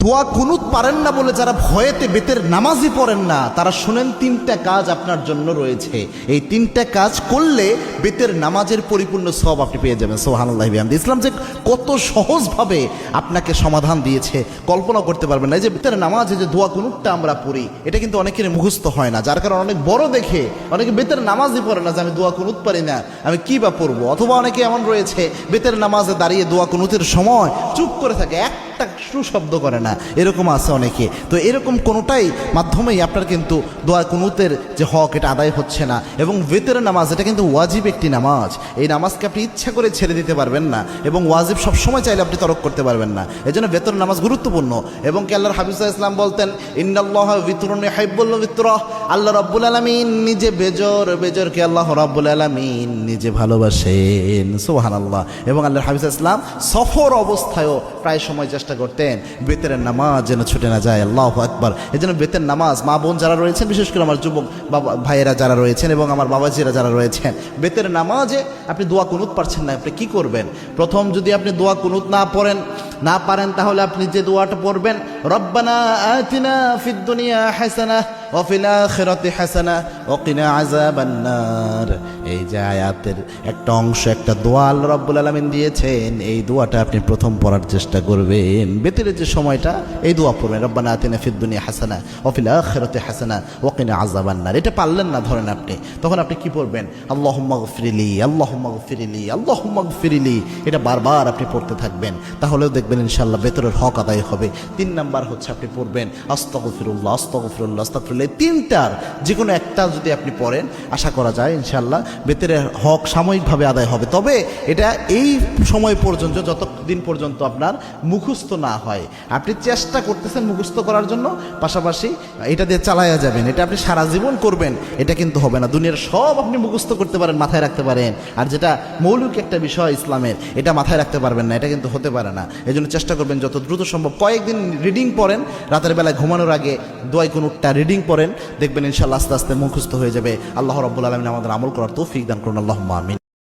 দোয়া কুনুত পারেন না বলে যারা ভয়েতে বেতের নামাজই পড়েন না, তারা শুনেন তিনটা কাজ আপনার জন্য রয়েছে। এই তিনটা কাজ করলে বেতের নামাজের পরিপূর্ণ সওয়াব আপনি পেয়ে যাবেন। সুবহানাল্লাহি বিহামদিহি। ইসলাম যে কত সহজভাবে আপনাকে সমাধান দিয়েছে কল্পনা করতে পারবেন না। এই যে বেতের নামাজে যে দোয়া কুনুতটা আমরা পড়ি, এটা কিন্তু অনেকের মুখস্থ হয় না, যার কারণে অনেক বড় দেখে অনেকে বেতের নামাজই পড়ে না যে আমি দোয়া কুনুত পারি না, আমি কী বা পড়বো। অথবা অনেকে এমন রয়েছে বেতের নামাজে দাঁড়িয়ে দোয়া কুনুতের সময় চুপ করে থাকে, একটা শব্দ করে না, এরকম আছে অনেকে। তো এরকম কোনোটাই মাধ্যমেই আপনার কিন্তু দোয়া কুনুতের যে হক এটা আদায় হচ্ছে না। এবং বেতের নামাজ এটা কিন্তু ওয়াজিব একটি নামাজ, এই নামাজকে আপনি ইচ্ছা করে ছেড়ে দিতে পারবেন না, এবং ওয়াজিব সবসময় চাইলে আপনি তরক করতে পারবেন না। এই জন্য বেতের নামাজ গুরুত্বপূর্ণ। এবং কি আল্লাহর হাবিব সাল্লাল্লাহু আলাইহি ওয়াসাল্লাম বলতেন, ইন্নাল্লাহা বিতরুন ইউহিব্বুল বিতরা, আল্লাহ রাব্বুল আলামিন নিজে বেজরকে আল্লাহ রাব্বুল আলামিন নিজে ভালোবাসেন। সুবহানাল্লাহ। এবং আল্লাহর হাবিব সাল্লাল্লাহু আলাইহি ওয়াসাল্লাম সফর অবস্থায়ও প্রায় সময় চেষ্টা করতেন বেতের নামাজ যেন ছুটে না যায়। আল্লাহু আকবার। এই জন্য বেতের নামাজ মা বোন যারা রয়েছেন, বিশেষ করে আমার যুবক বাবা ভাইয়েরা যারা রয়েছেন এবং আমার বাবাজিরা যারা রয়েছেন, বেতের নামাজে আপনি দোয়া কুনুত পারছেন না, আপনি কি করবেন? প্রথম যদি আপনি দোয়া কুনুত না পারেন তাহলে আপনি যে দোয়াটা পড়বেন, রব্বানা আতিনা ফিদ দুনিয়া হাসানাহ ওয়া ফিল আখিরাতি হাসানাহ ওয়া কিনা আযাবান নার। এই যে আয়াতের একটা অংশ, একটা দোয়া আল্লাহ রাব্বুল আলামিন দিয়েছেন, এই দোয়াটা আপনি প্রথম পড়ার চেষ্টা করবেন। বেতের যে সময়টা এই দোয়া পড়বেন, রব্বানা আতিনা ফিদ দুনিয়া হাসানাহ ওয়া ফিল আখিরাতি হাসানাহ ওয়া কিনা আযাবান নার। এটা পারলেন না ধরেন আপনি, তখন আপনি কি পড়বেন? আল্লাহুম্মা গফিরলি, আল্লাহুম্মা গফিরলি, আল্লাহুম্মা গফিরলি। এটা বারবার আপনি পড়তে থাকবেন, তাহলেও দেখবেন ইনশাআল্লাহ বেতরের হক আদায় হবে। 3 নাম্বার হচ্ছে আপনি পড়বেন আস্তাগফিরুল্লাহ, আস্তাগফিরুল্লাহ, আস্তাগফিরুল্লাহ। 3টার যে কোনো একটা যদি আপনি পড়েন, আশা করা যায় ইনশাআল্লাহ বেতরের হক সাময়িকভাবে আদায় হবে। তবে এটা এই সময় পর্যন্ত, যতদিন পর্যন্ত আপনার মুখস্থ না হয়। আপনি চেষ্টা করতেছেন মুখস্থ করার জন্য, পাশাপাশি এটা দিয়ে চালায়া যাবেন। এটা আপনি সারা জীবন করবেন, এটা কিন্তু হবে না। দুনিয়ার সব আপনি মুখস্থ করতে পারেন, মাথায় রাখতে পারেন, আর যেটা মৌলিক একটা বিষয় ইসলামের, এটা মাথায় রাখতে পারবেন না, এটা কিন্তু হতে পারে না। এই জন্য চেষ্টা করবেন যত দ্রুত সম্ভব কয়েকদিন রিডিং পড়েন, রাতের বেলায় ঘুমানোর আগে দোয়া কুনুতটা রিডিং পড়েন, দেখবেন ইনশাআল্লাহ আস্তে আস্তে মুখস্থ হয়ে যাবে। আল্লাহ রাব্বুল আলামিন আমাদের আমল করার তৌফিক দান করুন। আল্লাহুম্মা আমিন।